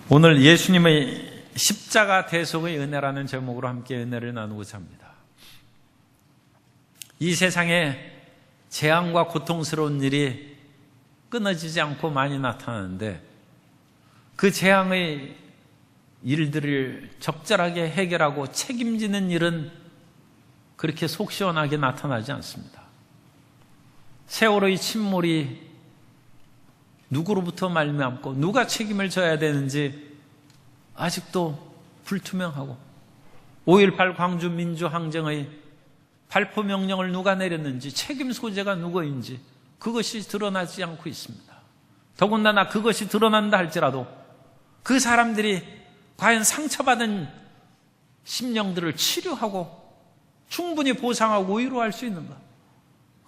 오늘 예수님의 십자가 대속의 은혜라는 제목으로 함께 은혜를 나누고자 합니다. 이 세상에 재앙과 고통스러운 일이 끊어지지 않고 많이 나타나는데 그 재앙의 일들을 적절하게 해결하고 책임지는 일은 그렇게 속 시원하게 나타나지 않습니다. 세월호의 침몰이 누구로부터 말미암고 누가 책임을 져야 되는지 아직도 불투명하고 5.18 광주 민주항쟁의 발포 명령을 누가 내렸는지 책임 소재가 누구인지 그것이 드러나지 않고 있습니다. 더군다나 그것이 드러난다 할지라도 그 사람들이 과연 상처받은 심령들을 치료하고 충분히 보상하고 위로할 수 있는가?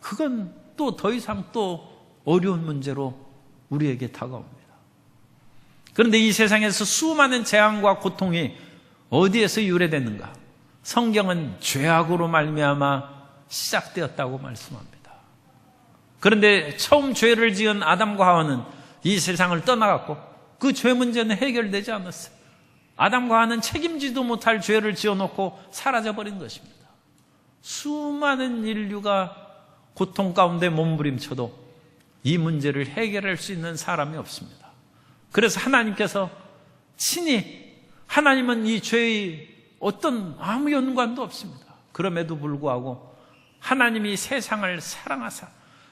그건 또 더 이상 또 어려운 문제로 우리에게 다가옵니다. 그런데 이 세상에서 수많은 재앙과 고통이 어디에서 유래되는가? 성경은 죄악으로 말미암아 시작되었다고 말씀합니다. 그런데 처음 죄를 지은 아담과 하와는 이 세상을 떠나갔고 그 죄 문제는 해결되지 않았어요. 아담과 하와는 책임지도 못할 죄를 지어놓고 사라져버린 것입니다. 수많은 인류가 고통 가운데 몸부림쳐도 이 문제를 해결할 수 있는 사람이 없습니다. 그래서 하나님께서 친히 하나님은 이 죄의 어떤 아무 연관도 없습니다. 그럼에도 불구하고 하나님이 세상을 사랑하사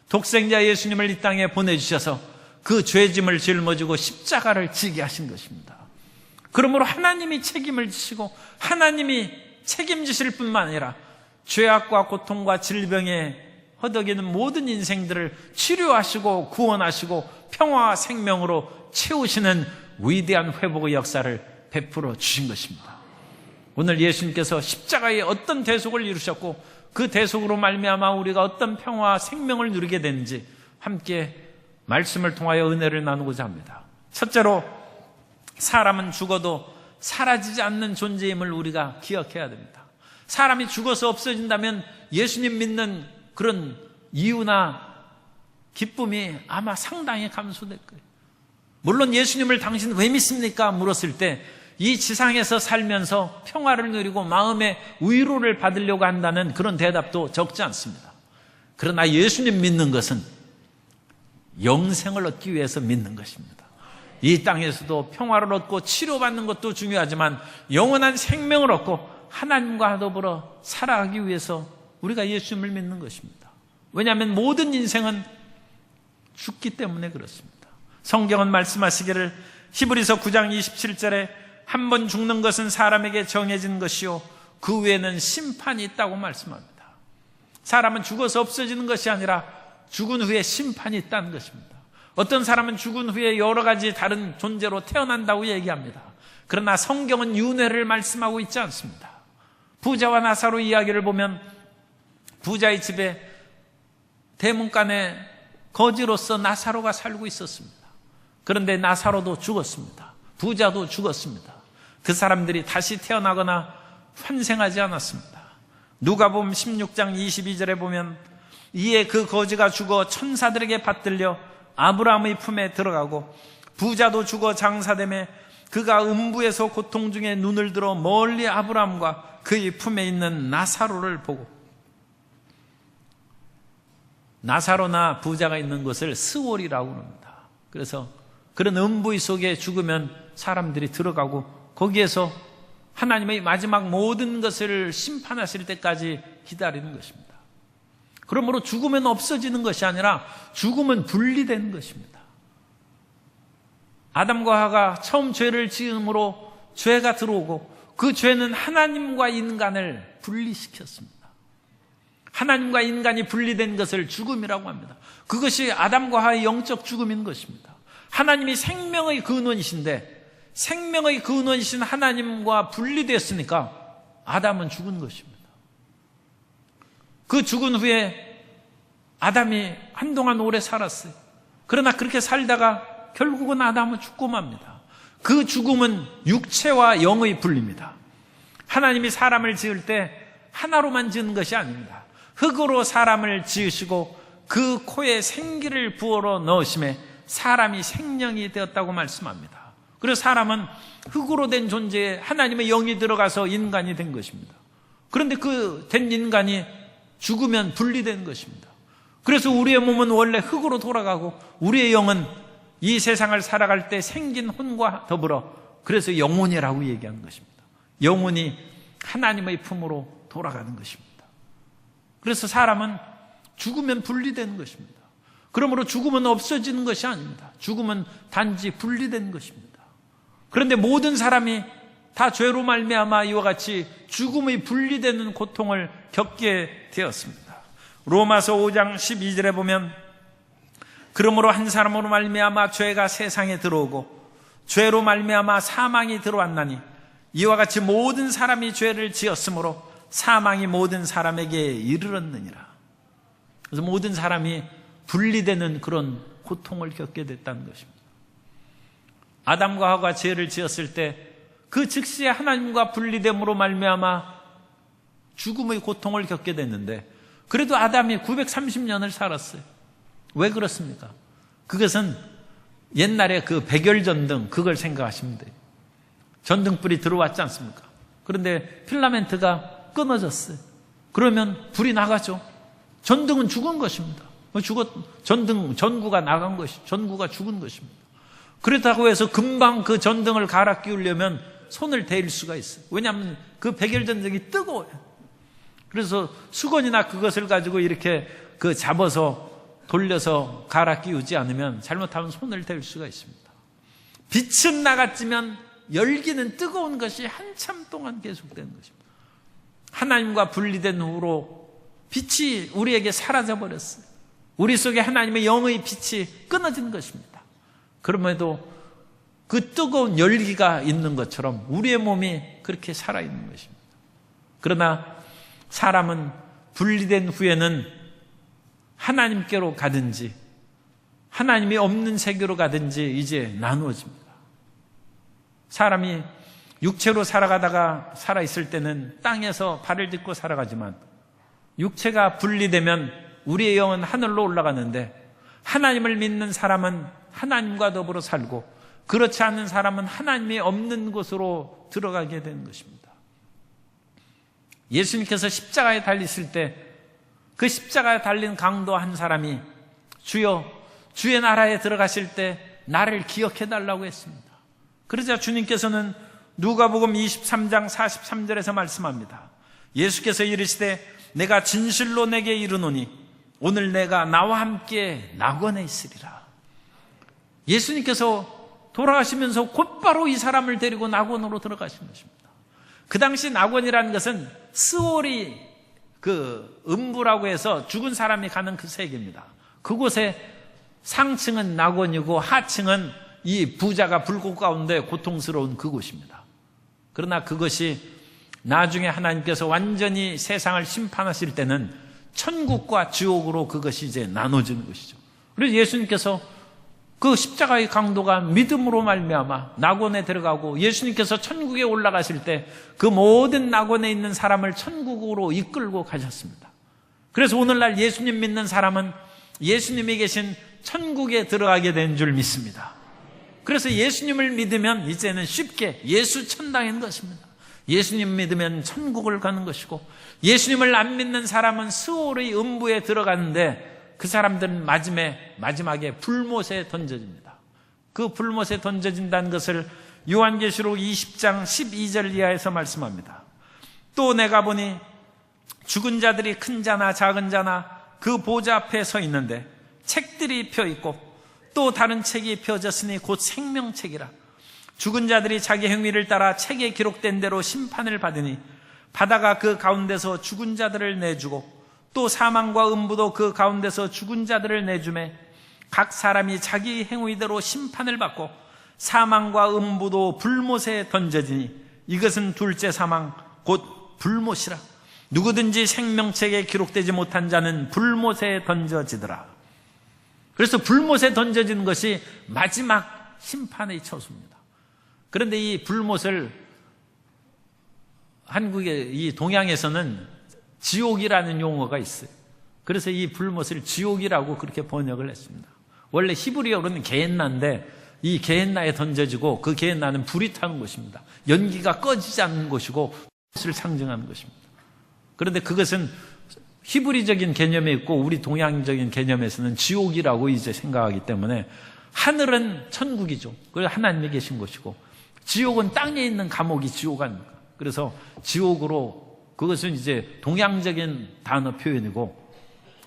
독생자 예수님을 이 땅에 보내주셔서 그 죄짐을 짊어지고 십자가를 지게 하신 것입니다. 그러므로 하나님이 책임을 지시고 하나님이 책임지실 뿐만 아니라 죄악과 고통과 질병에 허덕이는 모든 인생들을 치료하시고 구원하시고 평화와 생명으로 채우시는 위대한 회복의 역사를 베풀어 주신 것입니다. 오늘 예수님께서 십자가에 어떤 대속을 이루셨고 그 대속으로 말미암아 우리가 어떤 평화와 생명을 누리게 되는지 함께 말씀을 통하여 은혜를 나누고자 합니다. 첫째로 사람은 죽어도 사라지지 않는 존재임을 우리가 기억해야 됩니다. 사람이 죽어서 없어진다면 예수님 믿는 그런 이유나 기쁨이 아마 상당히 감소될 거예요. 물론 예수님을 당신 왜 믿습니까? 물었을 때 이 지상에서 살면서 평화를 누리고 마음의 위로를 받으려고 한다는 그런 대답도 적지 않습니다. 그러나 예수님 믿는 것은 영생을 얻기 위해서 믿는 것입니다. 이 땅에서도 평화를 얻고 치료받는 것도 중요하지만 영원한 생명을 얻고 하나님과 더불어 살아가기 위해서 우리가 예수님을 믿는 것입니다. 왜냐하면 모든 인생은 죽기 때문에 그렇습니다. 성경은 말씀하시기를 히브리서 9장 27절에 한 번 죽는 것은 사람에게 정해진 것이요 그 외에는 심판이 있다고 말씀합니다. 사람은 죽어서 없어지는 것이 아니라 죽은 후에 심판이 있다는 것입니다. 어떤 사람은 죽은 후에 여러 가지 다른 존재로 태어난다고 얘기합니다. 그러나 성경은 윤회를 말씀하고 있지 않습니다. 부자와 나사로 이야기를 보면 부자의 집에 대문간에 거지로서 나사로가 살고 있었습니다. 그런데 나사로도 죽었습니다. 부자도 죽었습니다. 그 사람들이 다시 태어나거나 환생하지 않았습니다. 누가복음 16장 22절에 보면 이에 그 거지가 죽어 천사들에게 받들려 아브라함의 품에 들어가고 부자도 죽어 장사되매 그가 음부에서 고통 중에 눈을 들어 멀리 아브라함과 그의 품에 있는 나사로를 보고, 나사로나 부자가 있는 곳을 스월이라고 합니다. 그래서 그런 음부의 속에 죽으면 사람들이 들어가고 거기에서 하나님의 마지막 모든 것을 심판하실 때까지 기다리는 것입니다. 그러므로 죽으면 없어지는 것이 아니라 죽음은 분리되는 것입니다. 아담과 하와가 처음 죄를 지음으로 죄가 들어오고 그 죄는 하나님과 인간을 분리시켰습니다. 하나님과 인간이 분리된 것을 죽음이라고 합니다. 그것이 아담과 하와의 영적 죽음인 것입니다. 하나님이 생명의 근원이신데 생명의 근원이신 하나님과 분리되었으니까 아담은 죽은 것입니다. 그 죽은 후에 아담이 한동안 오래 살았어요. 그러나 그렇게 살다가 결국은 아담은 죽고 맙니다. 그 죽음은 육체와 영의 분리입니다. 하나님이 사람을 지을 때 하나로만 지은 것이 아닙니다. 흙으로 사람을 지으시고 그 코에 생기를 부어러 넣으심에 사람이 생명이 되었다고 말씀합니다. 그래서 사람은 흙으로 된 존재에 하나님의 영이 들어가서 인간이 된 것입니다. 그런데 그 된 인간이 죽으면 분리된 것입니다. 그래서 우리의 몸은 원래 흙으로 돌아가고 우리의 영은 이 세상을 살아갈 때 생긴 혼과 더불어 그래서 영혼이라고 얘기하는 것입니다. 영혼이 하나님의 품으로 돌아가는 것입니다. 그래서 사람은 죽으면 분리되는 것입니다. 그러므로 죽음은 없어지는 것이 아닙니다. 죽음은 단지 분리된 것입니다. 그런데 모든 사람이 다 죄로 말미암아 이와 같이 죽음의 분리되는 고통을 겪게 되었습니다. 로마서 5장 12절에 보면 그러므로 한 사람으로 말미암아 죄가 세상에 들어오고 죄로 말미암아 사망이 들어왔나니 이와 같이 모든 사람이 죄를 지었으므로 사망이 모든 사람에게 이르렀느니라. 그래서 모든 사람이 분리되는 그런 고통을 겪게 됐다는 것입니다. 아담과 하와가 죄를 지었을 때 그 즉시에 하나님과 분리됨으로 말미암아 죽음의 고통을 겪게 됐는데 그래도 아담이 930년을 살았어요. 왜 그렇습니까? 그것은 옛날에 그 백열전등 그걸 생각하시면 돼요. 전등불이 들어왔지 않습니까? 그런데 필라멘트가 끊어졌어요. 그러면 불이 나가죠. 전등은 죽은 것입니다. 전구가 나간 것이, 전구가 죽은 것입니다. 그렇다고 해서 금방 그 전등을 갈아 끼우려면 손을 대일 수가 있어요. 왜냐하면 그 백열전등이 뜨거워요. 그래서 수건이나 그것을 가지고 이렇게 그 잡아서 돌려서 갈아 끼우지 않으면 잘못하면 손을 댈 수가 있습니다. 빛은 나갔지만 열기는 뜨거운 것이 한참 동안 계속되는 것입니다. 하나님과 분리된 후로 빛이 우리에게 사라져버렸어요. 우리 속에 하나님의 영의 빛이 끊어진 것입니다. 그럼에도 그 뜨거운 열기가 있는 것처럼 우리의 몸이 그렇게 살아있는 것입니다. 그러나 사람은 분리된 후에는 하나님께로 가든지 하나님이 없는 세계로 가든지 이제 나누어집니다. 사람이 육체로 살아가다가 살아있을 때는 땅에서 발을 딛고 살아가지만 육체가 분리되면 우리의 영은 하늘로 올라가는데 하나님을 믿는 사람은 하나님과 더불어 살고 그렇지 않은 사람은 하나님이 없는 곳으로 들어가게 되는 것입니다. 예수님께서 십자가에 달리실 때 그 십자가에 달린 강도 한 사람이 주여 주의 나라에 들어가실 때 나를 기억해달라고 했습니다. 그러자 주님께서는 누가복음 23장 43절에서 말씀합니다. 예수께서 이르시되 내가 진실로 내게 이르노니 오늘 내가 나와 함께 낙원에 있으리라. 예수님께서 돌아가시면서 곧바로 이 사람을 데리고 낙원으로 들어가신 것입니다. 그 당시 낙원이라는 것은 스월이 그 음부라고 해서 죽은 사람이 가는 그 세계입니다. 그곳에 상층은 낙원이고 하층은 이 부자가 불꽃 가운데 고통스러운 그곳입니다. 그러나 그것이 나중에 하나님께서 완전히 세상을 심판하실 때는 천국과 지옥으로 그것이 이제 나눠지는 것이죠. 그래서 예수님께서 그 십자가의 강도가 믿음으로 말미암아 낙원에 들어가고 예수님께서 천국에 올라가실 때 그 모든 낙원에 있는 사람을 천국으로 이끌고 가셨습니다. 그래서 오늘날 예수님 믿는 사람은 예수님이 계신 천국에 들어가게 된 줄 믿습니다. 그래서 예수님을 믿으면 이제는 쉽게 예수 천당인 것입니다. 예수님 믿으면 천국을 가는 것이고 예수님을 안 믿는 사람은 스올의 음부에 들어가는데 그 사람들은 마지막에 불못에 던져집니다. 그 불못에 던져진다는 것을 요한계시록 20장 12절 이하에서 말씀합니다. 또 내가 보니 죽은 자들이 큰 자나 작은 자나 그 보좌 앞에 서 있는데 책들이 펴 있고 또 다른 책이 펴졌으니 곧 생명책이라. 죽은 자들이 자기 행위를 따라 책에 기록된 대로 심판을 받으니 바다가 그 가운데서 죽은 자들을 내주고 또 사망과 음부도 그 가운데서 죽은 자들을 내주매 각 사람이 자기 행위대로 심판을 받고 사망과 음부도 불못에 던져지니 이것은 둘째 사망 곧 불못이라. 누구든지 생명책에 기록되지 못한 자는 불못에 던져지더라. 그래서 불못에 던져지는 것이 마지막 심판의 처소입니다. 그런데 이 불못을 한국의 이 동양에서는 지옥이라는 용어가 있어요. 그래서 이 불못을 지옥이라고 그렇게 번역을 했습니다. 원래 히브리어로는 게헨나인데 이 게헨나에 던져지고 그 게헨나는 불이 타는 곳입니다. 연기가 꺼지지 않는 곳이고 것을 상징하는 것입니다. 그런데 그것은 히브리적인 개념에 있고 우리 동양적인 개념에서는 지옥이라고 이제 생각하기 때문에 하늘은 천국이죠. 그래서 하나님이 계신 곳이고 지옥은 땅에 있는 감옥이 지옥 아닙니까? 그래서 지옥으로 그것은 이제 동양적인 단어 표현이고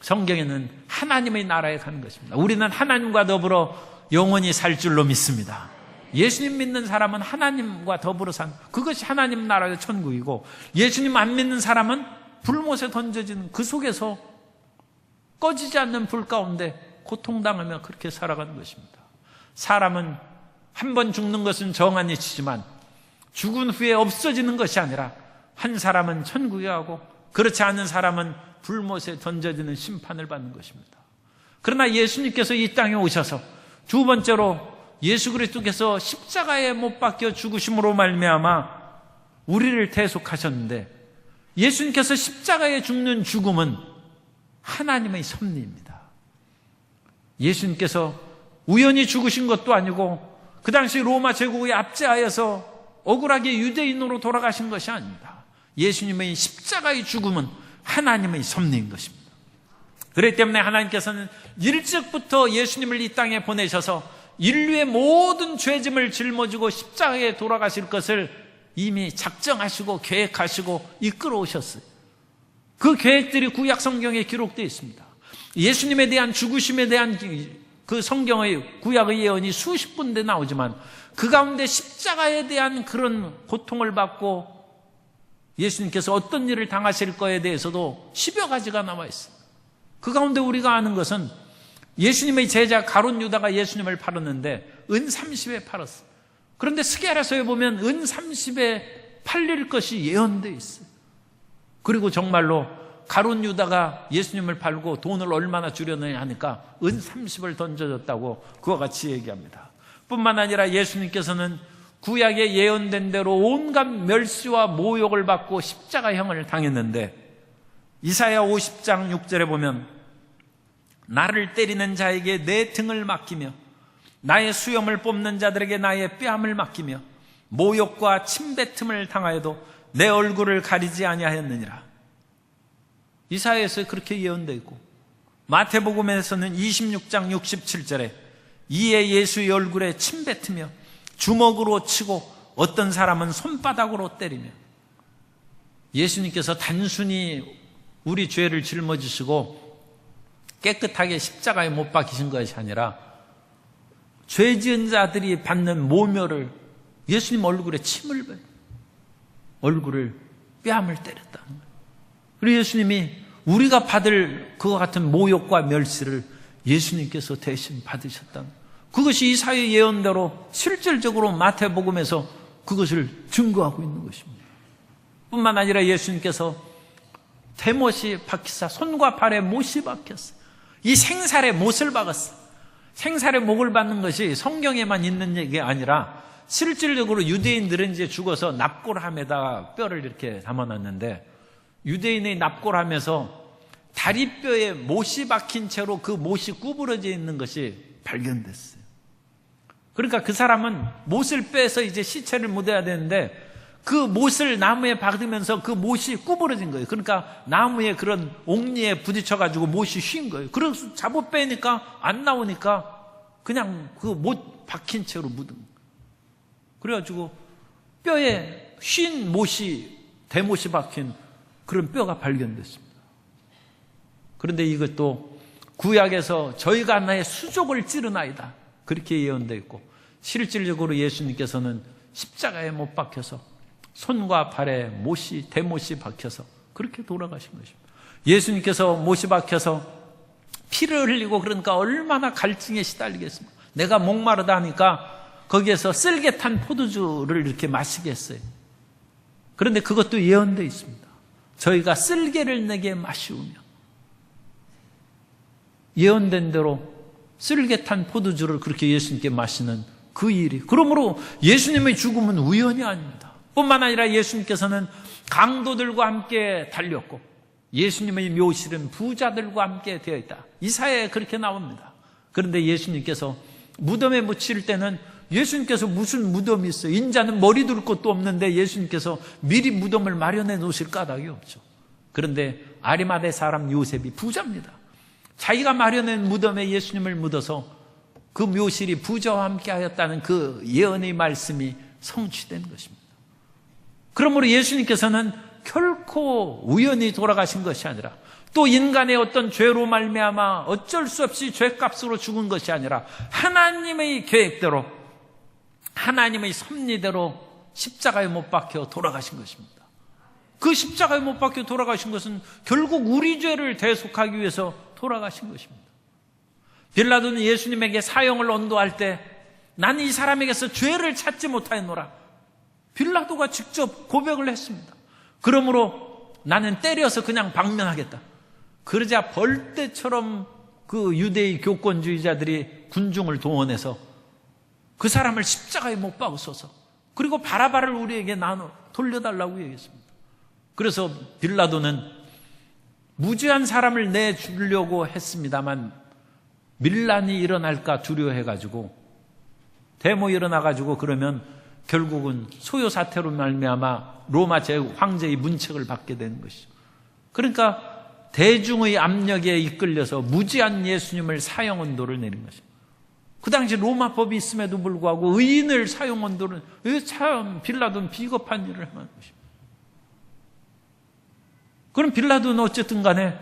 성경에는 하나님의 나라에 가는 것입니다. 우리는 하나님과 더불어 영원히 살 줄로 믿습니다. 예수님 믿는 사람은 하나님과 더불어 산 그것이 하나님 나라의 천국이고 예수님 안 믿는 사람은 불못에 던져지는 그 속에서 꺼지지 않는 불 가운데 고통당하며 그렇게 살아가는 것입니다. 사람은 한 번 죽는 것은 정한 이치지만 죽은 후에 없어지는 것이 아니라 한 사람은 천국에 가고 그렇지 않은 사람은 불못에 던져지는 심판을 받는 것입니다. 그러나 예수님께서 이 땅에 오셔서 두 번째로 예수 그리스도께서 십자가에 못 박혀 죽으심으로 말미암아 우리를 대속하셨는데 예수님께서 십자가에 죽는 죽음은 하나님의 섭리입니다. 예수님께서 우연히 죽으신 것도 아니고 그 당시 로마 제국에 압제하여서 억울하게 유대인으로 돌아가신 것이 아닙니다. 예수님의 십자가의 죽음은 하나님의 섭리인 것입니다. 그렇기 때문에 하나님께서는 일찍부터 예수님을 이 땅에 보내셔서 인류의 모든 죄짐을 짊어지고 십자가에 돌아가실 것을 이미 작정하시고 계획하시고 이끌어오셨어요. 그 계획들이 구약 성경에 기록되어 있습니다. 예수님에 대한 죽으심에 대한 그 성경의 구약의 예언이 수십 군데 나오지만 그 가운데 십자가에 대한 그런 고통을 받고 예수님께서 어떤 일을 당하실 거에 대해서도 10여 가지가 나와 있어요. 그 가운데 우리가 아는 것은 예수님의 제자 가룟 유다가 예수님을 팔았는데 은 30에 팔았어요. 그런데 스게라서에 보면 은 30에 팔릴 것이 예언되어 있어요. 그리고 정말로 가룟 유다가 예수님을 팔고 돈을 얼마나 주려느냐 하니까 은 30을 던져줬다고 그와 같이 얘기합니다. 뿐만 아니라 예수님께서는 구약에 예언된 대로 온갖 멸시와 모욕을 받고 십자가형을 당했는데 이사야 50장 6절에 보면 나를 때리는 자에게 내 등을 맡기며 나의 수염을 뽑는 자들에게 나의 뺨을 맡기며 모욕과 침뱉음을 당하여도 내 얼굴을 가리지 아니하였느니라. 이사야에서 그렇게 예언되어 있고 마태복음에서는 26장 67절에 이에 예수의 얼굴에 침뱉으며 주먹으로 치고 어떤 사람은 손바닥으로 때리며 예수님께서 단순히 우리 죄를 짊어지시고 깨끗하게 십자가에 못 박히신 것이 아니라 죄 지은 자들이 받는 모멸을 예수님 얼굴에 침을 뱉 얼굴을 뺨을 때렸다는 거예요. 그리고 예수님이 우리가 받을 그와 같은 모욕과 멸시를 예수님께서 대신 받으셨다는 거예요. 그것이 이사야 예언대로 실질적으로 마태복음에서 그것을 증거하고 있는 것입니다. 뿐만 아니라 예수님께서 대못이 박히사 손과 발에 못이 박혔어요. 이 생살에 못을 박았어요. 생살에 목을 박는 것이 성경에만 있는 얘기가 아니라 실질적으로 유대인들은 이제 죽어서 납골함에다가 뼈를 이렇게 담아놨는데 유대인의 납골함에서 다리뼈에 못이 박힌 채로 그 못이 구부러져 있는 것이 발견됐어요. 그러니까 그 사람은 못을 빼서 이제 시체를 묻어야 되는데 그 못을 나무에 박으면서 그 못이 구부러진 거예요. 그러니까 나무에 그런 옥리에 부딪혀가지고 못이 휜 거예요. 그래서 잡아 빼니까 안 나오니까 그냥 그 못 박힌 채로 묻은 거예요. 그래가지고 뼈에 휜 못이 대못이 박힌 그런 뼈가 발견됐습니다. 그런데 이것도 구약에서 저희가 나의 수족을 찌르나이다 그렇게 예언되어 있고 실질적으로 예수님께서는 십자가에 못 박혀서 손과 발에 못이 대못이 박혀서 그렇게 돌아가신 것입니다. 예수님께서 못이 박혀서 피를 흘리고 그러니까 얼마나 갈증에 시달리겠습니까? 내가 목마르다 하니까 거기에서 쓸개 탄 포도주를 이렇게 마시게 했어요. 그런데 그것도 예언되어 있습니다. 저희가 쓸개를 내게 마시우며 예언된 대로 쓸개 탄 포도주를 그렇게 예수님께 마시는 그 일이 그러므로 예수님의 죽음은 우연이 아닙니다. 뿐만 아니라 예수님께서는 강도들과 함께 달렸고 예수님의 묘실은 부자들과 함께 되어 있다. 이사야에 그렇게 나옵니다. 그런데 예수님께서 무덤에 묻힐 때는 예수님께서 무슨 무덤이 있어요? 인자는 머리 둘 곳도 없는데 예수님께서 미리 무덤을 마련해 놓으실 까닭이 없죠. 그런데 아리마대 사람 요셉이 부자입니다. 자기가 마련한 무덤에 예수님을 묻어서 그 묘실이 부자와 함께 하였다는 그 예언의 말씀이 성취된 것입니다. 그러므로 예수님께서는 결코 우연히 돌아가신 것이 아니라, 또 인간의 어떤 죄로 말미암아 어쩔 수 없이 죄값으로 죽은 것이 아니라 하나님의 계획대로, 하나님의 섭리대로 십자가에 못 박혀 돌아가신 것입니다. 그 십자가에 못 박혀 돌아가신 것은 결국 우리 죄를 대속하기 위해서 돌아가신 것입니다. 빌라도는 예수님에게 사형을 언도할 때 나는 이 사람에게서 죄를 찾지 못하였노라, 빌라도가 직접 고백을 했습니다. 그러므로 나는 때려서 그냥 방면하겠다. 그러자 벌떼처럼 그 유대의 교권주의자들이 군중을 동원해서 그 사람을 십자가에 못 박으소서, 그리고 바라바를 우리에게 돌려달라고 얘기했습니다. 그래서 빌라도는 무죄한 사람을 내주려고 했습니다만 밀란이 일어날까 두려워해가지고, 데모 일어나가지고 그러면 결국은 소요 사태로 말미암아 로마 황제의 문책을 받게 되는 것이죠. 그러니까 대중의 압력에 이끌려서 무지한 예수님을 사형 언도를 내린 것입니다. 그 당시 로마 법이 있음에도 불구하고 의인을 사형 언도를, 참 빌라도는 비겁한 일을 하는 것입니다. 그럼 빌라도는 어쨌든 간에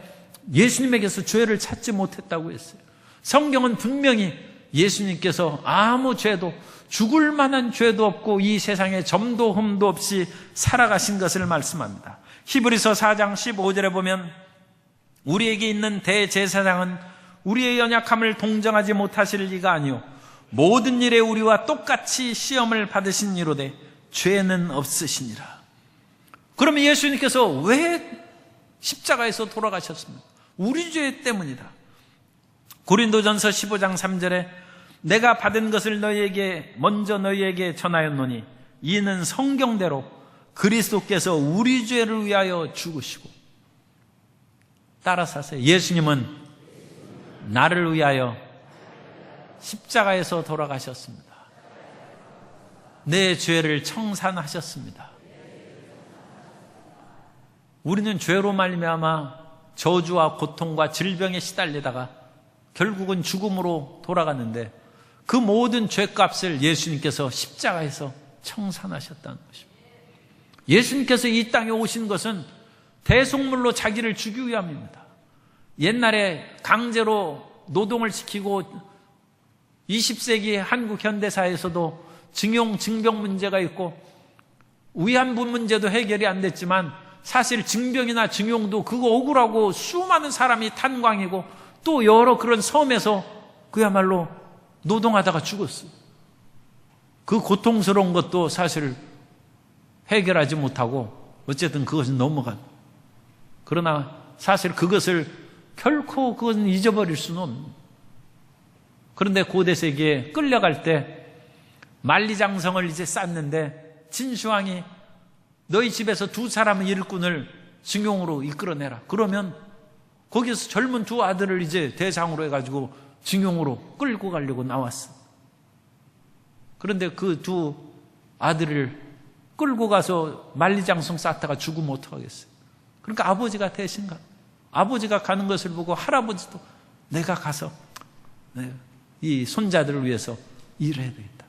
예수님에게서 죄를 찾지 못했다고 했어요. 성경은 분명히 예수님께서 아무 죄도, 죽을 만한 죄도 없고 이 세상에 점도 흠도 없이 살아가신 것을 말씀합니다. 히브리서 4장 15절에 보면 우리에게 있는 대제사장은 우리의 연약함을 동정하지 못하실 리가 아니요 모든 일에 우리와 똑같이 시험을 받으신 이로되 죄는 없으시니라. 그러면 예수님께서 왜 십자가에서 돌아가셨습니까? 우리 죄 때문이다. 고린도전서 15장 3절에 내가 받은 것을 먼저 너희에게 전하였노니 이는 성경대로 그리스도께서 우리 죄를 위하여 죽으시고, 따라서 하세요. 예수님은 나를 위하여 십자가에서 돌아가셨습니다. 내 죄를 청산하셨습니다. 우리는 죄로 말미암아 저주와 고통과 질병에 시달리다가 결국은 죽음으로 돌아갔는데 그 모든 죄값을 예수님께서 십자가에서 청산하셨다는 것입니다. 예수님께서 이 땅에 오신 것은 대속물로 자기를 죽이기 위함입니다. 옛날에 강제로 노동을 시키고 20세기 한국 현대사에서도 징용, 징병 문제가 있고 위안부 문제도 해결이 안 됐지만 사실 징병이나 징용도 그거 억울하고 수많은 사람이 탄광이고 또 여러 그런 섬에서 그야말로 노동하다가 죽었어요. 그 고통스러운 것도 사실 해결하지 못하고 어쨌든 그것은 넘어간. 그러나 사실 그것을 결코 그것은 잊어버릴 수는 없는. 그런데 고대 세계에 끌려갈 때 만리장성을 이제 쌓는데 진시황이 너희 집에서 두 사람의 일꾼을 징용으로 이끌어내라. 그러면 거기서 젊은 두 아들을 이제 대상으로 해가지고 징용으로 끌고 가려고 나왔어. 그런데 그 두 아들을 끌고 가서 만리장성 쌓다가 죽으면 어떡하겠어요? 그러니까 아버지가 대신 아버지가 가는 것을 보고 할아버지도 내가 가서 이 손자들을 위해서 일해야 되겠다.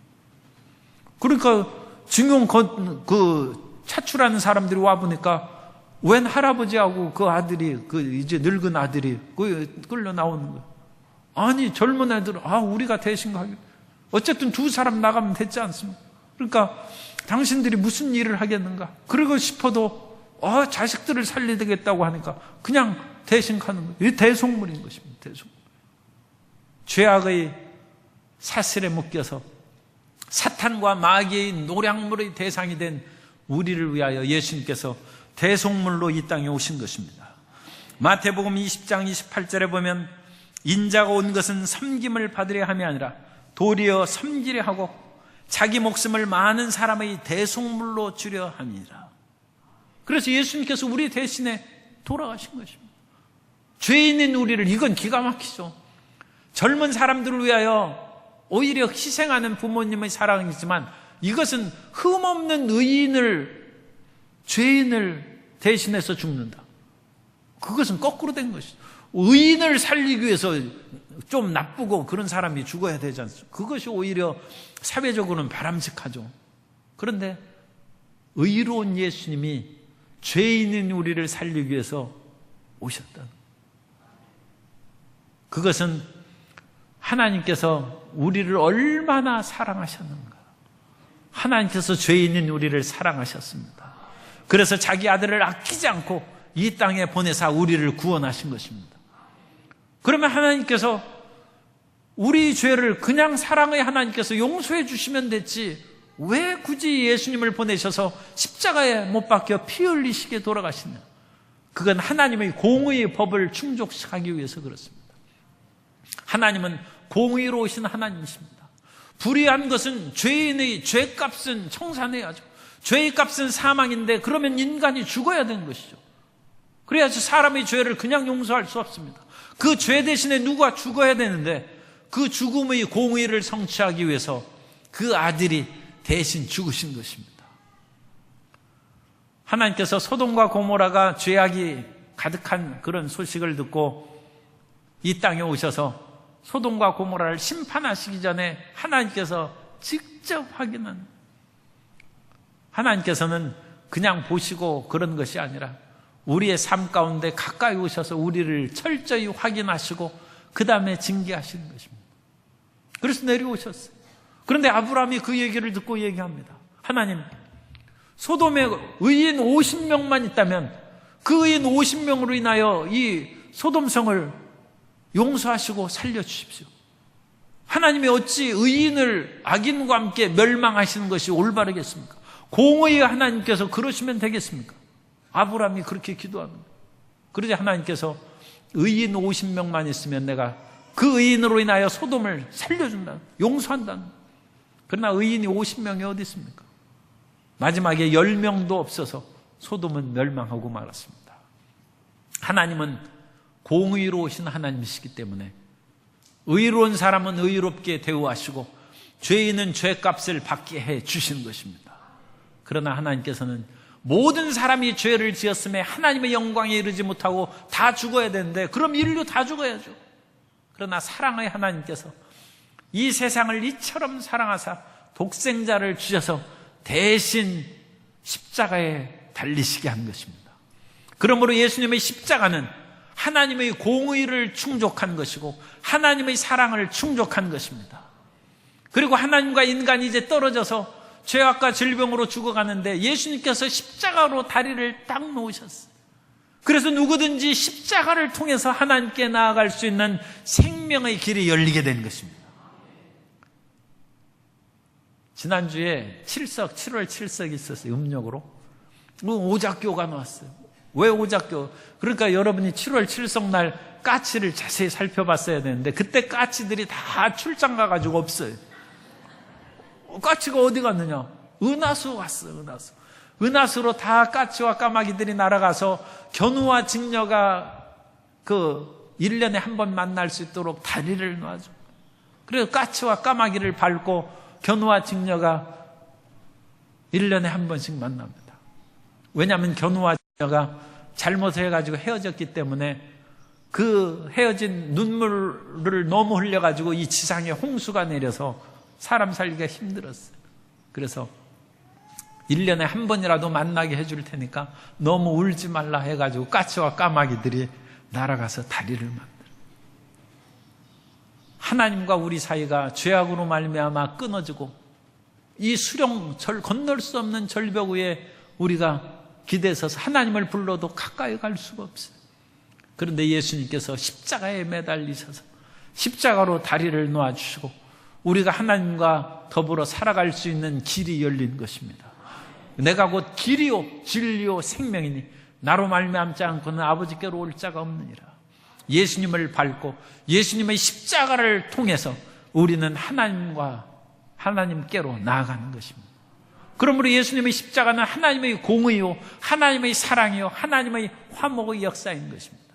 그러니까 징용 차출하는 사람들이 와보니까 웬 할아버지하고 그 아들이, 이제 늙은 아들이 끌려 나오는 거예요. 아니, 젊은 애들은, 우리가 대신 가기. 어쨌든 두 사람 나가면 됐지 않습니까? 그러니까 당신들이 무슨 일을 하겠는가? 그러고 싶어도, 자식들을 살려야 되겠다고 하니까 그냥 대신 가는 거예요. 이게 대속물인 것입니다. 대속물. 죄악의 사슬에 묶여서 사탄과 마귀의 노략물의 대상이 된 우리를 위하여 예수님께서 대속물로 이 땅에 오신 것입니다. 마태복음 20장 28절에 보면 인자가 온 것은 섬김을 받으려 함이 아니라 도리어 섬기려 하고 자기 목숨을 많은 사람의 대속물로 주려 함이라. 그래서 예수님께서 우리 대신에 돌아가신 것입니다. 죄인인 우리를, 이건 기가 막히죠. 젊은 사람들을 위하여 오히려 희생하는 부모님의 사랑이지만 이것은 흠없는 죄인을 대신해서 죽는다. 그것은 거꾸로 된 것이죠. 의인을 살리기 위해서 좀 나쁘고 그런 사람이 죽어야 되지 않습니까? 그것이 오히려 사회적으로는 바람직하죠. 그런데 의로운 예수님이 죄인인 우리를 살리기 위해서 오셨다. 그것은 하나님께서 우리를 얼마나 사랑하셨는가. 하나님께서 죄인인 우리를 사랑하셨습니다. 그래서 자기 아들을 아끼지 않고 이 땅에 보내사 우리를 구원하신 것입니다. 그러면 하나님께서 우리 죄를 그냥 사랑의 하나님께서 용서해 주시면 됐지 왜 굳이 예수님을 보내셔서 십자가에 못 박혀 피 흘리시게 돌아가시냐. 그건 하나님의 공의의 법을 충족하기 위해서 그렇습니다. 하나님은 공의로우신 하나님이십니다. 불의한 것은 죄인의 죄값은 청산해야죠. 죄의 값은 사망인데 그러면 인간이 죽어야 되는 것이죠. 그래야지 사람의 죄를 그냥 용서할 수 없습니다. 그 죄 대신에 누가 죽어야 되는데 그 죽음의 공의를 성취하기 위해서 그 아들이 대신 죽으신 것입니다. 하나님께서 소돔과 고모라가 죄악이 가득한 그런 소식을 듣고 이 땅에 오셔서 소돔과 고모라를 심판하시기 전에 하나님께서 직접 확인한, 하나님께서는 그냥 보시고 그런 것이 아니라 우리의 삶 가운데 가까이 오셔서 우리를 철저히 확인하시고 그 다음에 징계하시는 것입니다. 그래서 내려오셨어요. 그런데 아브라함이 그 얘기를 듣고 얘기합니다. 하나님, 소돔에 의인 50명만 있다면 그 의인 50명으로 인하여 이 소돔성을 용서하시고 살려주십시오. 하나님이 어찌 의인을 악인과 함께 멸망하시는 것이 올바르겠습니까? 공의의 하나님께서 그러시면 되겠습니까? 아브라함이 그렇게 기도합니다. 그러자 하나님께서 의인 50명만 있으면 내가 그 의인으로 인하여 소돔을 살려준다, 용서한다. 그러나 의인이 50명이 어디 있습니까? 마지막에 10명도 없어서 소돔은 멸망하고 말았습니다. 하나님은 공의로우신 하나님이시기 때문에 의로운 사람은 의롭게 대우하시고 죄인은 죄값을 받게 해 주시는 것입니다. 그러나 하나님께서는 모든 사람이 죄를 지었음에 하나님의 영광에 이르지 못하고 다 죽어야 되는데 그럼 인류 다 죽어야죠. 그러나 사랑의 하나님께서 이 세상을 이처럼 사랑하사 독생자를 주셔서 대신 십자가에 달리시게 한 것입니다. 그러므로 예수님의 십자가는 하나님의 공의를 충족한 것이고 하나님의 사랑을 충족한 것입니다. 그리고 하나님과 인간이 이제 떨어져서 죄악과 질병으로 죽어가는데 예수님께서 십자가로 다리를 딱 놓으셨어요. 그래서 누구든지 십자가를 통해서 하나님께 나아갈 수 있는 생명의 길이 열리게 된 것입니다. 지난주에 7월 7석이 있었어요. 음력으로. 오작교가 나왔어요. 왜 오작교? 그러니까 여러분이 7월 7석 날 까치를 자세히 살펴봤어야 되는데 그때 까치들이 다 출장 가가지고 없어요. 까치가 어디 갔느냐? 은하수 왔어요. 은하수로 다 까치와 까마귀들이 날아가서 견우와 직녀가 그 1년에 한 번 만날 수 있도록 다리를 놔줘. 그래서 까치와 까마귀를 밟고 견우와 직녀가 1년에 한 번씩 만납니다. 왜냐하면 견우와 직녀가 잘못해가지고 헤어졌기 때문에 그 헤어진 눈물을 너무 흘려가지고 이 지상에 홍수가 내려서 사람 살기가 힘들었어요. 그래서 1년에 한 번이라도 만나게 해줄 테니까 너무 울지 말라 해가지고 까치와 까마귀들이 날아가서 다리를 만들어요. 하나님과 우리 사이가 죄악으로 말미암아 끊어지고 이 수령 건널 수 없는 절벽 위에 우리가 기대서서 하나님을 불러도 가까이 갈 수가 없어요. 그런데 예수님께서 십자가에 매달리셔서 십자가로 다리를 놓아주시고 우리가 하나님과 더불어 살아갈 수 있는 길이 열린 것입니다. 내가 곧 길이요 진리요 생명이니 나로 말미암지 않고는 아버지께로 올 자가 없느니라. 예수님을 밟고 예수님의 십자가를 통해서 우리는 하나님께로 나아가는 것입니다. 그러므로 예수님의 십자가는 하나님의 공의요 하나님의 사랑이요 하나님의 화목의 역사인 것입니다.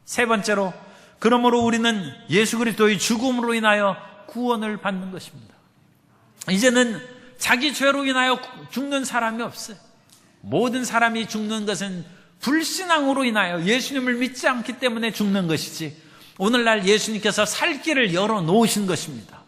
세 번째로, 그러므로 우리는 예수 그리스도의 죽음으로 인하여 구원을 받는 것입니다. 이제는 자기 죄로 인하여 죽는 사람이 없어요. 모든 사람이 죽는 것은 불신앙으로 인하여 예수님을 믿지 않기 때문에 죽는 것이지, 오늘날 예수님께서 살 길을 열어놓으신 것입니다.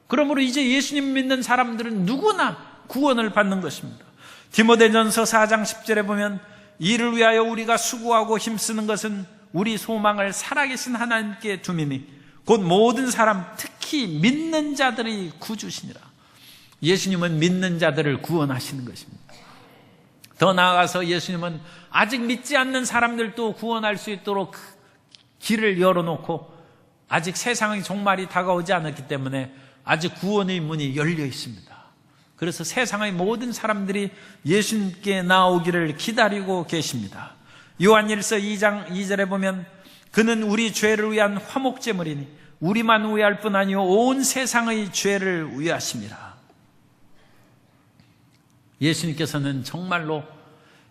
그러므로 이제 예수님 믿는 사람들은 누구나 구원을 받는 것입니다. 디모데전서 4장 10절에 보면, 이를 위하여 우리가 수고하고 힘쓰는 것은 우리 소망을 살아계신 하나님께 둠이니 곧 모든 사람, 특히 믿는 자들이 구주시니라. 예수님은 믿는 자들을 구원하시는 것입니다. 더 나아가서 예수님은 아직 믿지 않는 사람들도 구원할 수 있도록 길을 열어놓고, 아직 세상의 종말이 다가오지 않았기 때문에 아직 구원의 문이 열려 있습니다. 그래서 세상의 모든 사람들이 예수님께 나오기를 기다리고 계십니다. 요한일서 2장 2절에 보면, 그는 우리 죄를 위한 화목제물이니 우리만 위할 뿐 아니요 온 세상의 죄를 위하심이라. 예수님께서는 정말로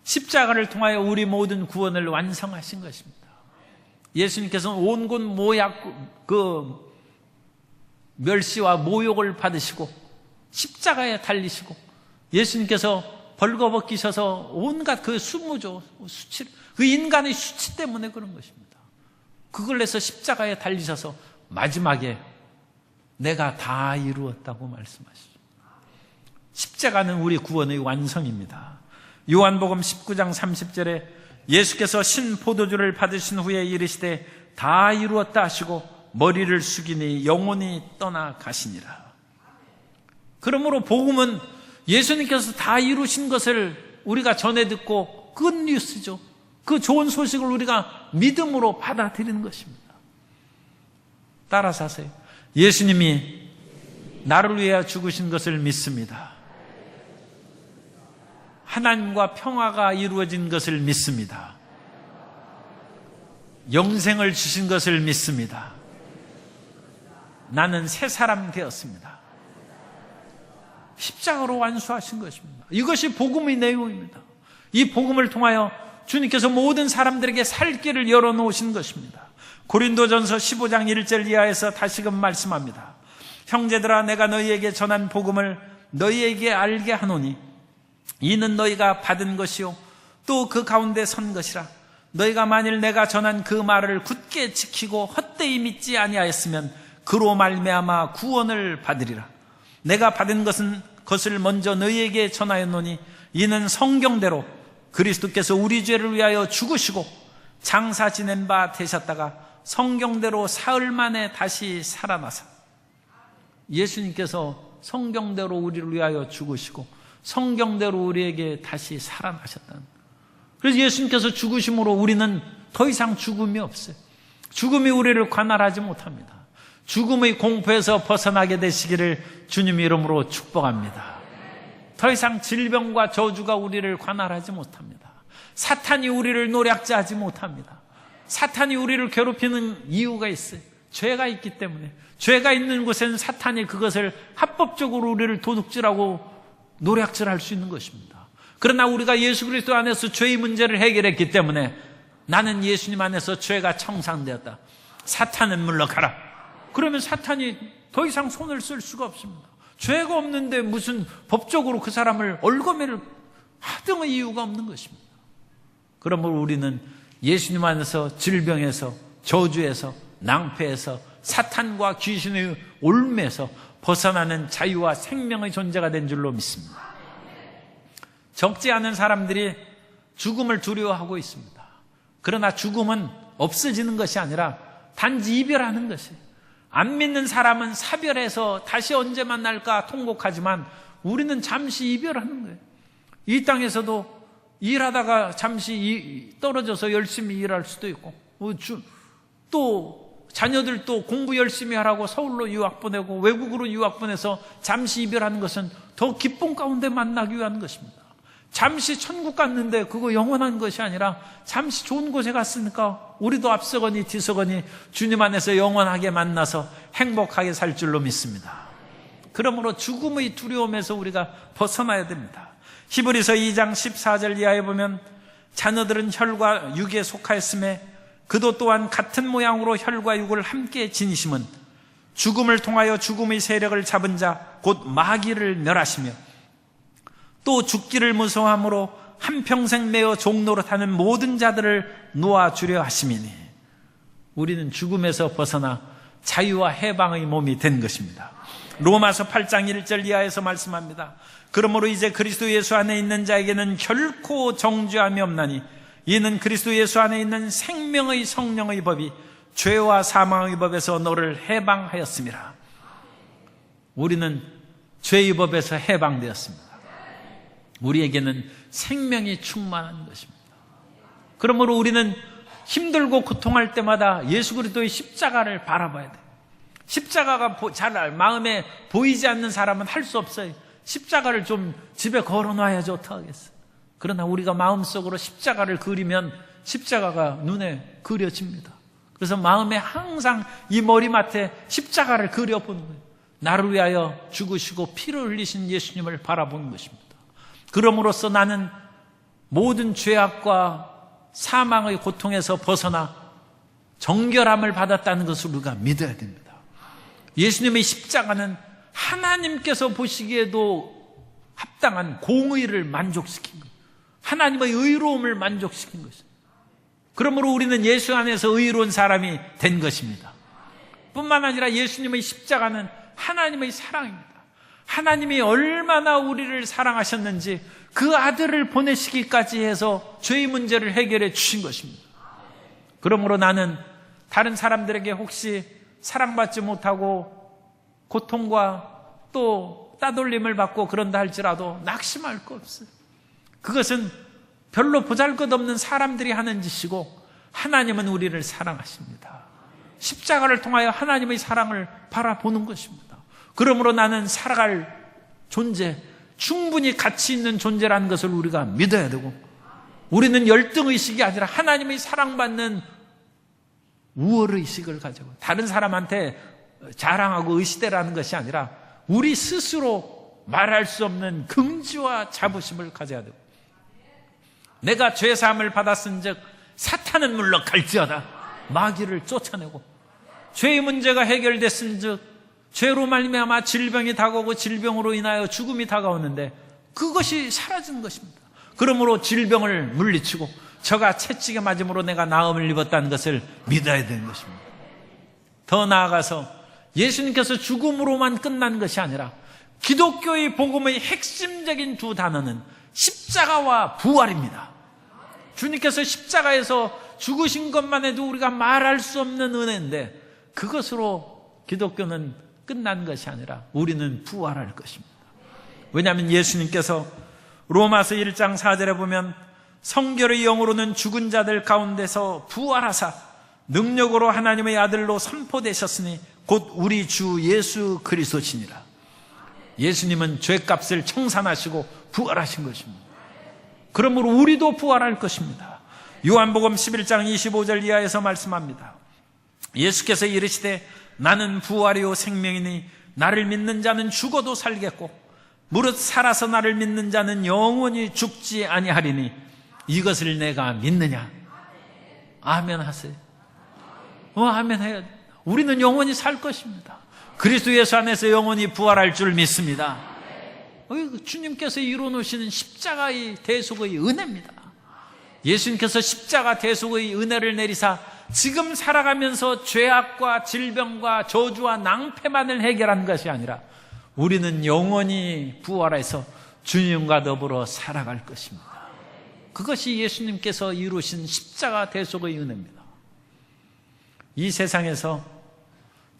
십자가를 통하여 우리 모든 구원을 완성하신 것입니다. 예수님께서는 온갖 멸시와 모욕을 받으시고 십자가에 달리시고, 예수님께서 벌거벗기셔서 온갖 그 수모조, 수치, 그 인간의 수치 때문에 그런 것입니다. 그걸 내서 십자가에 달리셔서 마지막에 내가 다 이루었다고 말씀하시죠. 십자가는 우리 구원의 완성입니다. 요한복음 19장 30절에 예수께서 신포도주를 받으신 후에 이르시되 다 이루었다 하시고 머리를 숙이니 영혼이 떠나가시니라. 그러므로 복음은 예수님께서 다 이루신 것을 우리가 전해 듣고 굿뉴스죠. 그 좋은 소식을 우리가 믿음으로 받아들이는 것입니다. 따라서 하세요. 예수님이 나를 위해 죽으신 것을 믿습니다. 하나님과 평화가 이루어진 것을 믿습니다. 영생을 주신 것을 믿습니다. 나는 새 사람 되었습니다. 십자가로 완수하신 것입니다. 이것이 복음의 내용입니다. 이 복음을 통하여 주님께서 모든 사람들에게 살 길을 열어놓으신 것입니다. 고린도전서 15장 1절 이하에서 다시금 말씀합니다. 형제들아, 내가 너희에게 전한 복음을 너희에게 알게 하노니 이는 너희가 받은 것이요 또 그 가운데 선 것이라. 너희가 만일 내가 전한 그 말을 굳게 지키고 헛되이 믿지 아니하였으면 그로 말미암아 구원을 받으리라. 내가 받은 것을 먼저 너희에게 전하였노니 이는 성경대로 그리스도께서 우리 죄를 위하여 죽으시고 장사 지낸 바 되셨다가 성경대로 사흘 만에 다시 살아나사. 예수님께서 성경대로 우리를 위하여 죽으시고 성경대로 우리에게 다시 살아나셨다는. 그래서 예수님께서 죽으심으로 우리는 더 이상 죽음이 없어요. 죽음이 우리를 관할하지 못합니다. 죽음의 공포에서 벗어나게 되시기를 주님 이름으로 축복합니다. 더 이상 질병과 저주가 우리를 관할하지 못합니다. 사탄이 우리를 노략질하지 못합니다. 사탄이 우리를 괴롭히는 이유가 있어요. 죄가 있기 때문에. 죄가 있는 곳에는 사탄이 그것을 합법적으로 우리를 도둑질하고 노략질할 수 있는 것입니다. 그러나 우리가 예수 그리스도 안에서 죄의 문제를 해결했기 때문에 나는 예수님 안에서 죄가 청산되었다. 사탄은 물러가라. 그러면 사탄이 더 이상 손을 쓸 수가 없습니다. 죄가 없는데 무슨 법적으로 그 사람을 얼거매를 하등의 이유가 없는 것입니다. 그러므로 우리는 예수님 안에서 질병에서 저주에서 낭패에서 사탄과 귀신의 올매에서 벗어나는 자유와 생명의 존재가 된 줄로 믿습니다. 적지 않은 사람들이 죽음을 두려워하고 있습니다. 그러나 죽음은 없어지는 것이 아니라 단지 이별하는 것이에요. 안 믿는 사람은 사별해서 다시 언제 만날까 통곡하지만 우리는 잠시 이별하는 거예요. 이 땅에서도 일하다가 잠시 떨어져서 열심히 일할 수도 있고, 또 자녀들도 공부 열심히 하라고 서울로 유학 보내고 외국으로 유학 보내서 잠시 이별하는 것은 더 기쁨 가운데 만나기 위한 것입니다. 잠시 천국 갔는데 그거 영원한 것이 아니라 잠시 좋은 곳에 갔으니까 우리도 앞서거니 뒤서거니 주님 안에서 영원하게 만나서 행복하게 살 줄로 믿습니다. 그러므로 죽음의 두려움에서 우리가 벗어나야 됩니다. 히브리서 2장 14절 이하에 보면 자녀들은 혈과 육에 속하였음에 그도 또한 같은 모양으로 혈과 육을 함께 지니심은 죽음을 통하여 죽음의 세력을 잡은 자 곧 마귀를 멸하시며 또 죽기를 무서워함으로 한평생 매어 종노릇하는 모든 자들을 놓아주려 하심이니 우리는 죽음에서 벗어나 자유와 해방의 몸이 된 것입니다. 로마서 8장 1절 이하에서 말씀합니다. 그러므로 이제 그리스도 예수 안에 있는 자에게는 결코 정죄함이 없나니 이는 그리스도 예수 안에 있는 생명의 성령의 법이 죄와 사망의 법에서 너를 해방하였습니다. 우리는 죄의 법에서 해방되었습니다. 우리에게는 생명이 충만한 것입니다. 그러므로 우리는 힘들고 고통할 때마다 예수 그리스도의 십자가를 바라봐야 돼요. 십자가가 잘 마음에 보이지 않는 사람은 할 수 없어요. 십자가를 좀 집에 걸어놔야지 어떡하겠어요. 그러나 우리가 마음속으로 십자가를 그리면 십자가가 눈에 그려집니다. 그래서 마음에 항상 이 머리맡에 십자가를 그려보는 거예요. 나를 위하여 죽으시고 피를 흘리신 예수님을 바라보는 것입니다. 그럼으로써 나는 모든 죄악과 사망의 고통에서 벗어나 정결함을 받았다는 것을 우리가 믿어야 됩니다. 예수님의 십자가는 하나님께서 보시기에도 합당한 공의를 만족시킨 거예요. 하나님의 의로움을 만족시킨 것입니다. 그러므로 우리는 예수 안에서 의로운 사람이 된 것입니다. 뿐만 아니라 예수님의 십자가는 하나님의 사랑입니다. 하나님이 얼마나 우리를 사랑하셨는지 그 아들을 보내시기까지 해서 죄의 문제를 해결해 주신 것입니다. 그러므로 나는 다른 사람들에게 혹시 사랑받지 못하고 고통과 또 따돌림을 받고 그런다 할지라도 낙심할 거 없어요. 그것은 별로 보잘것없는 사람들이 하는 짓이고 하나님은 우리를 사랑하십니다. 십자가를 통하여 하나님의 사랑을 바라보는 것입니다. 그러므로 나는 살아갈 존재, 충분히 가치 있는 존재라는 것을 우리가 믿어야 되고 우리는 열등의식이 아니라 하나님의 사랑받는 우월의식을 가지고 다른 사람한테 자랑하고 의시대라는 것이 아니라 우리 스스로 말할 수 없는 긍지와 자부심을 가져야 되고 내가 죄사함을 받았은즉 사탄은 물러갈지어다 마귀를 쫓아내고 죄의 문제가 해결됐은즉 죄로 말미암아 질병이 다가오고 질병으로 인하여 죽음이 다가오는데 그것이 사라진 것입니다. 그러므로 질병을 물리치고 저가 채찍에 맞음으로 내가 나음을 입었다는 것을 믿어야 되는 것입니다. 더 나아가서 예수님께서 죽음으로만 끝난 것이 아니라 기독교의 복음의 핵심적인 두 단어는 십자가와 부활입니다. 주님께서 십자가에서 죽으신 것만 해도 우리가 말할 수 없는 은혜인데 그것으로 기독교는 끝난 것이 아니라 우리는 부활할 것입니다. 왜냐하면 예수님께서 로마서 1장 4절에 보면 성결의 영으로는 죽은 자들 가운데서 부활하사 능력으로 하나님의 아들로 선포되셨으니 곧 우리 주 예수 그리스도시니라. 예수님은 죄값을 청산하시고 부활하신 것입니다. 그러므로 우리도 부활할 것입니다. 요한복음 11장 25절 이하에서 말씀합니다. 예수께서 이르시되 나는 부활이요 생명이니 나를 믿는 자는 죽어도 살겠고 무릇 살아서 나를 믿는 자는 영원히 죽지 아니하리니 이것을 내가 믿느냐? 아멘 하세요. 아멘 해야 돼. 우리는 영원히 살 것입니다. 그리스도 예수 안에서 영원히 부활할 줄 믿습니다. 주님께서 이루어놓으시는 십자가의 대속의 은혜입니다. 예수님께서 십자가 대속의 은혜를 내리사 지금 살아가면서 죄악과 질병과 저주와 낭패만을 해결한 것이 아니라 우리는 영원히 부활해서 주님과 더불어 살아갈 것입니다. 그것이 예수님께서 이루신 십자가 대속의 은혜입니다. 이 세상에서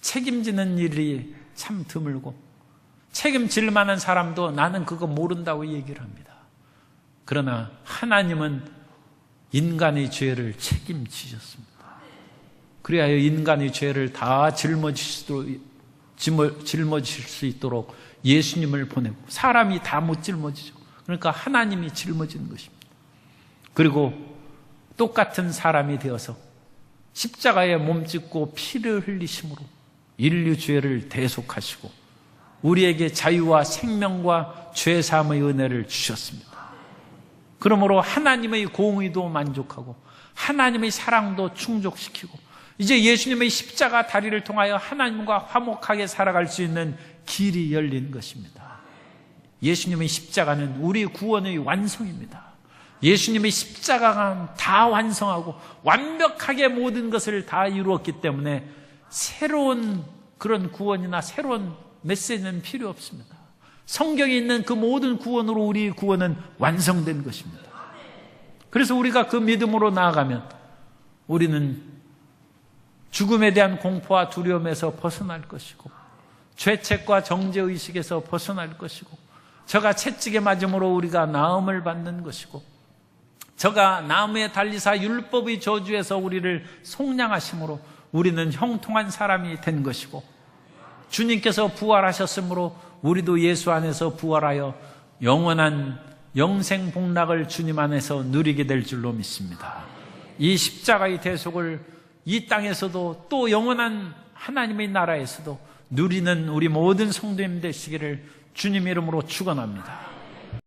책임지는 일이 참 드물고 책임질 만한 사람도 나는 그거 모른다고 얘기를 합니다. 그러나 하나님은 인간의 죄를 책임지셨습니다. 그리하여 인간의 죄를 다 짊어질 수 있도록 예수님을 보내고 사람이 다 못 짊어지죠. 그러니까 하나님이 짊어지는 것입니다. 그리고 똑같은 사람이 되어서 십자가에 몸짓고 피를 흘리심으로 인류 죄를 대속하시고 우리에게 자유와 생명과 죄사함의 은혜를 주셨습니다. 그러므로 하나님의 공의도 만족하고 하나님의 사랑도 충족시키고 이제 예수님의 십자가 다리를 통하여 하나님과 화목하게 살아갈 수 있는 길이 열린 것입니다. 예수님의 십자가는 우리 구원의 완성입니다. 예수님의 십자가가 다 완성하고 완벽하게 모든 것을 다 이루었기 때문에 새로운 그런 구원이나 새로운 메시지는 필요 없습니다. 성경에 있는 그 모든 구원으로 우리 구원은 완성된 것입니다. 그래서 우리가 그 믿음으로 나아가면 우리는 죽음에 대한 공포와 두려움에서 벗어날 것이고, 죄책과 정죄의식에서 벗어날 것이고, 저가 채찍에 맞음으로 우리가 나음을 받는 것이고, 저가 나무에 달리사 율법의 저주에서 우리를 속량하심으로 우리는 형통한 사람이 된 것이고, 주님께서 부활하셨으므로 우리도 예수 안에서 부활하여 영원한 영생 복락을 주님 안에서 누리게 될 줄로 믿습니다. 이 십자가의 대속을 이 땅에서도 또 영원한 하나님의 나라에서도 누리는 우리 모든 성도님 되시기를 주님 이름으로 축원합니다.